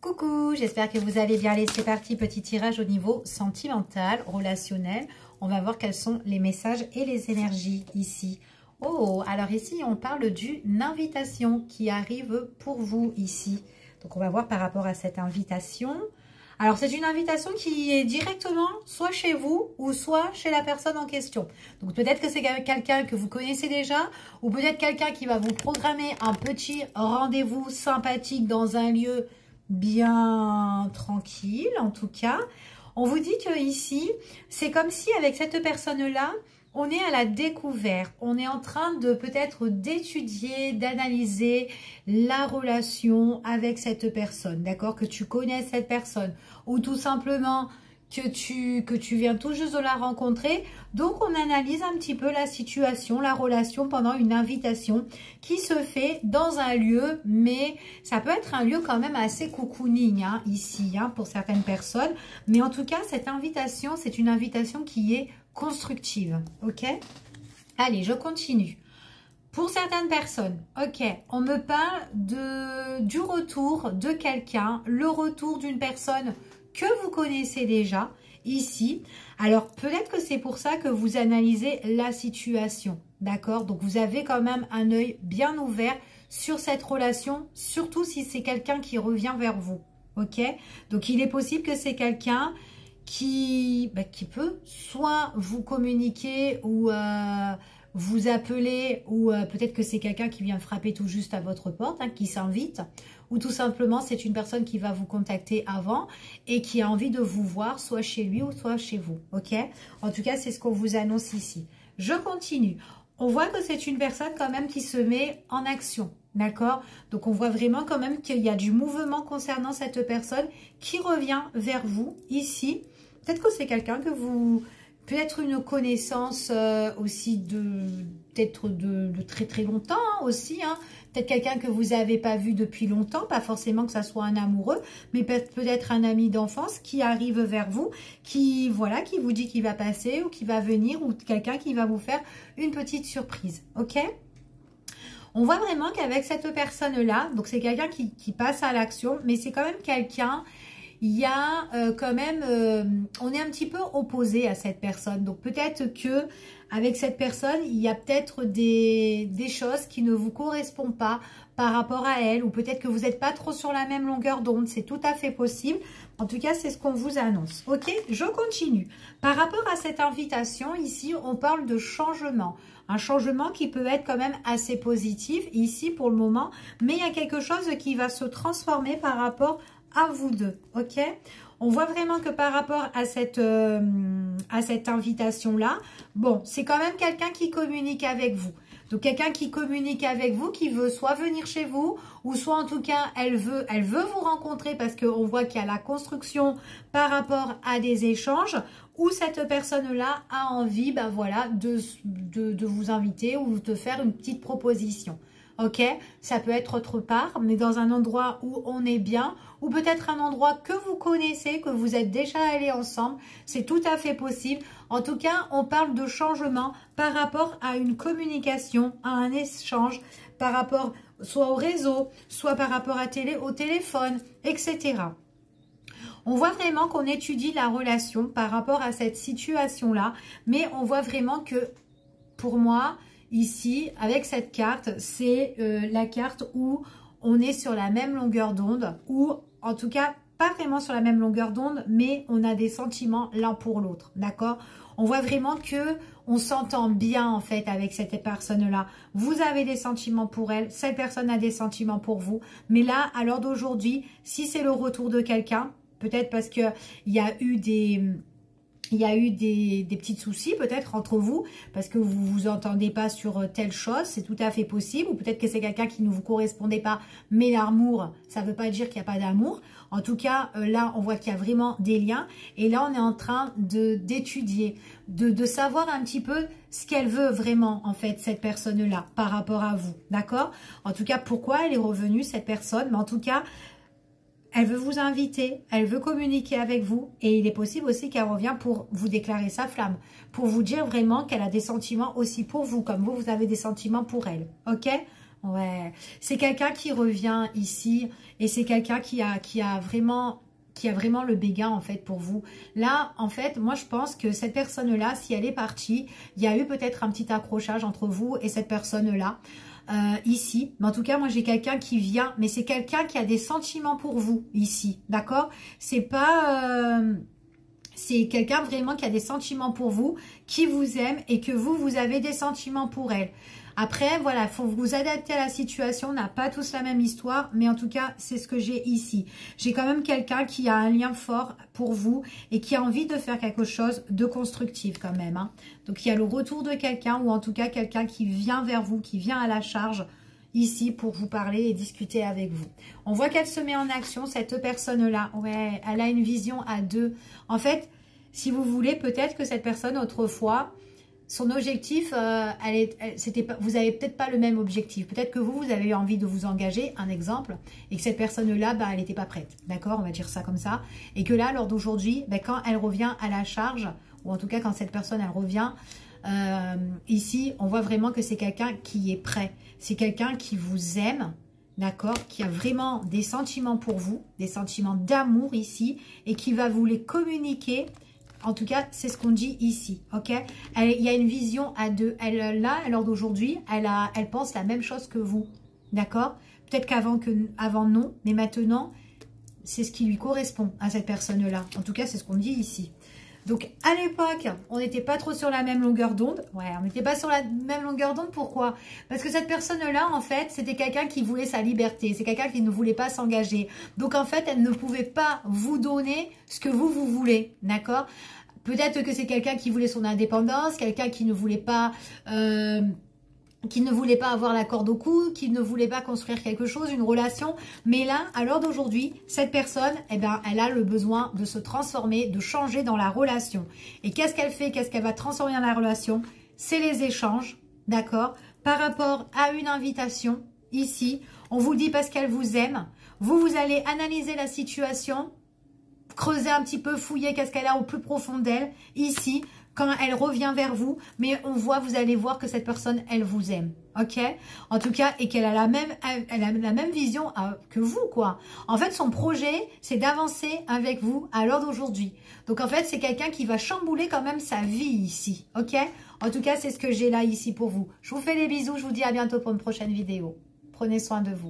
Coucou, j'espère que vous allez bien. Allez, c'est parti, petit tirage au niveau sentimental, relationnel. On va voir quels sont les messages et les énergies ici. Oh, alors ici, on parle d'une invitation qui arrive pour vous ici. Donc, on va voir par rapport à cette invitation. Alors, c'est une invitation qui est directement soit chez vous ou soit chez la personne en question. Donc, peut-être que c'est quelqu'un que vous connaissez déjà ou peut-être quelqu'un qui va vous programmer un petit rendez-vous sympathique dans un lieu bien tranquille. En tout cas, on vous dit que ici, c'est comme si avec cette personne-là, on est à la découverte, on est en train de peut-être d'étudier, d'analyser la relation avec cette personne, d'accord? Que tu connais cette personne ou tout simplement que tu viens tout juste de la rencontrer. Donc, on analyse un petit peu la situation, la relation pendant une invitation qui se fait dans un lieu, mais ça peut être un lieu quand même assez cocooning hein, ici hein, pour certaines personnes. Mais en tout cas, cette invitation, c'est une invitation qui est constructive, ok? Allez, je continue. Pour certaines personnes, ok, on me parle du retour de quelqu'un, le retour d'une personne que vous connaissez déjà ici. Alors, peut-être que c'est pour ça que vous analysez la situation, d'accord? Donc, vous avez quand même un œil bien ouvert sur cette relation, surtout si c'est quelqu'un qui revient vers vous, ok? Donc, il est possible que c'est quelqu'un qui peut soit vous communiquer ou vous appeler ou peut-être que c'est quelqu'un qui vient frapper tout juste à votre porte, hein, qui s'invite, ou tout simplement c'est une personne qui va vous contacter avant et qui a envie de vous voir soit chez lui ou soit chez vous, ok? En tout cas, c'est ce qu'on vous annonce ici. Je continue. On voit que c'est une personne quand même qui se met en action, d'accord? Donc, on voit vraiment quand même qu'il y a du mouvement concernant cette personne qui revient vers vous ici. Peut-être que c'est quelqu'un que vous... Peut-être une connaissance aussi peut-être de très très longtemps hein, aussi. Hein. Peut-être quelqu'un que vous n'avez pas vu depuis longtemps, pas forcément que ça soit un amoureux, mais peut-être un ami d'enfance qui arrive vers vous, qui voilà, qui vous dit qu'il va passer ou qu'il va venir ou quelqu'un qui va vous faire une petite surprise, ok? On voit vraiment qu'avec cette personne-là, donc c'est quelqu'un qui passe à l'action, mais c'est quand même quelqu'un... Il y a quand même, on est un petit peu opposé à cette personne. Donc peut-être que avec cette personne, il y a peut-être des choses qui ne vous correspondent pas par rapport à elle. Ou peut-être que vous n'êtes pas trop sur la même longueur d'onde. C'est tout à fait possible. En tout cas, c'est ce qu'on vous annonce. Ok, je continue. Par rapport à cette invitation, ici, on parle de changement. Un changement qui peut être quand même assez positif ici pour le moment. Mais il y a quelque chose qui va se transformer par rapport à vous deux, ok? On voit vraiment que par rapport à cette invitation-là, bon, c'est quand même quelqu'un qui communique avec vous. Donc, quelqu'un qui communique avec vous, qui veut soit venir chez vous, ou soit en tout cas, elle veut vous rencontrer parce qu'on voit qu'il y a la construction par rapport à des échanges, ou cette personne-là a envie, ben voilà, de vous inviter ou de faire une petite proposition. Ok, ça peut être autre part, mais dans un endroit où on est bien, ou peut-être un endroit que vous connaissez, que vous êtes déjà allés ensemble, c'est tout à fait possible. En tout cas, on parle de changement par rapport à une communication, à un échange, par rapport soit au réseau, soit par rapport au téléphone, etc. On voit vraiment qu'on étudie la relation par rapport à cette situation-là, mais on voit vraiment que, pour moi, ici, avec cette carte, c'est la carte où on est sur la même longueur d'onde, ou en tout cas, pas vraiment sur la même longueur d'onde, mais on a des sentiments l'un pour l'autre, d'accord? On voit vraiment que on s'entend bien en fait avec cette personne-là. Vous avez des sentiments pour elle, cette personne a des sentiments pour vous, mais là, à l'heure d'aujourd'hui, si c'est le retour de quelqu'un, peut-être parce qu'il y a eu des petits soucis peut-être entre vous parce que vous vous entendez pas sur telle chose, c'est tout à fait possible. Ou peut-être que c'est quelqu'un qui ne vous correspondait pas, mais l'amour, ça ne veut pas dire qu'il n'y a pas d'amour. En tout cas, là, on voit qu'il y a vraiment des liens. Et là, on est en train d'étudier, de savoir un petit peu ce qu'elle veut vraiment, en fait, cette personne-là, par rapport à vous. D'accord? En tout cas, pourquoi elle est revenue, cette personne. Mais en tout cas... elle veut vous inviter, elle veut communiquer avec vous et il est possible aussi qu'elle revient pour vous déclarer sa flamme, pour vous dire vraiment qu'elle a des sentiments aussi pour vous, comme vous avez des sentiments pour elle. Ok? Ouais, c'est quelqu'un qui revient ici et c'est quelqu'un qui a vraiment le béguin en fait pour vous. Là, en fait, moi je pense que cette personne-là, si elle est partie, il y a eu peut-être un petit accrochage entre vous et cette personne-là. Ici, mais en tout cas moi j'ai quelqu'un qui vient, mais c'est quelqu'un qui a des sentiments pour vous ici, d'accord? C'est pas c'est quelqu'un vraiment qui a des sentiments pour vous, qui vous aime et que vous avez des sentiments pour elle. Après, voilà, il faut vous adapter à la situation. On n'a pas tous la même histoire, mais en tout cas, c'est ce que j'ai ici. J'ai quand même quelqu'un qui a un lien fort pour vous et qui a envie de faire quelque chose de constructif quand même. Hein. Donc, il y a le retour de quelqu'un ou en tout cas quelqu'un qui vient vers vous, qui vient à la charge ici pour vous parler et discuter avec vous. On voit qu'elle se met en action, cette personne-là. Ouais, elle a une vision à deux. En fait, si vous voulez, peut-être que cette personne, autrefois, son objectif, vous avez peut-être pas le même objectif. Peut-être que vous avez eu envie de vous engager, un exemple, et que cette personne-là, elle n'était pas prête. D'accord, on va dire ça comme ça. Et que là, lors d'aujourd'hui, quand elle revient à la charge, ou en tout cas quand cette personne, elle revient, ici, on voit vraiment que c'est quelqu'un qui est prêt. C'est quelqu'un qui vous aime, d'accord, qui a vraiment des sentiments pour vous, des sentiments d'amour ici, et qui va vous les communiquer. En tout cas, c'est ce qu'on dit ici, ok? Il y a une vision à deux. Là, lors d'aujourd'hui, elle pense la même chose que vous, d'accord? Peut-être qu'avant non, mais maintenant, c'est ce qui lui correspond à cette personne-là. En tout cas, c'est ce qu'on dit ici. Donc, à l'époque, on n'était pas trop sur la même longueur d'onde. Ouais, on n'était pas sur la même longueur d'onde. Pourquoi? Parce que cette personne-là, en fait, c'était quelqu'un qui voulait sa liberté. C'est quelqu'un qui ne voulait pas s'engager. Donc, en fait, elle ne pouvait pas vous donner ce que vous voulez. D'accord? Peut-être que c'est quelqu'un qui voulait son indépendance, quelqu'un qui ne voulait pas... avoir la corde au cou, qui ne voulait pas construire quelque chose, une relation. Mais là, à l'heure d'aujourd'hui, cette personne, elle a le besoin de se transformer, de changer dans la relation. Et qu'est-ce qu'elle fait? Qu'est-ce qu'elle va transformer dans la relation? C'est les échanges, d'accord? Par rapport à une invitation, ici, on vous le dit parce qu'elle vous aime. Vous allez analyser la situation, creuser un petit peu, fouiller qu'est-ce qu'elle a au plus profond d'elle, ici, quand elle revient vers vous, mais vous allez voir que cette personne, elle vous aime, ok? En tout cas, et qu'elle a la même vision que vous, quoi. En fait, son projet, c'est d'avancer avec vous à l'heure d'aujourd'hui. Donc, en fait, c'est quelqu'un qui va chambouler quand même sa vie ici, ok? En tout cas, c'est ce que j'ai là ici pour vous. Je vous fais des bisous, je vous dis à bientôt pour une prochaine vidéo. Prenez soin de vous.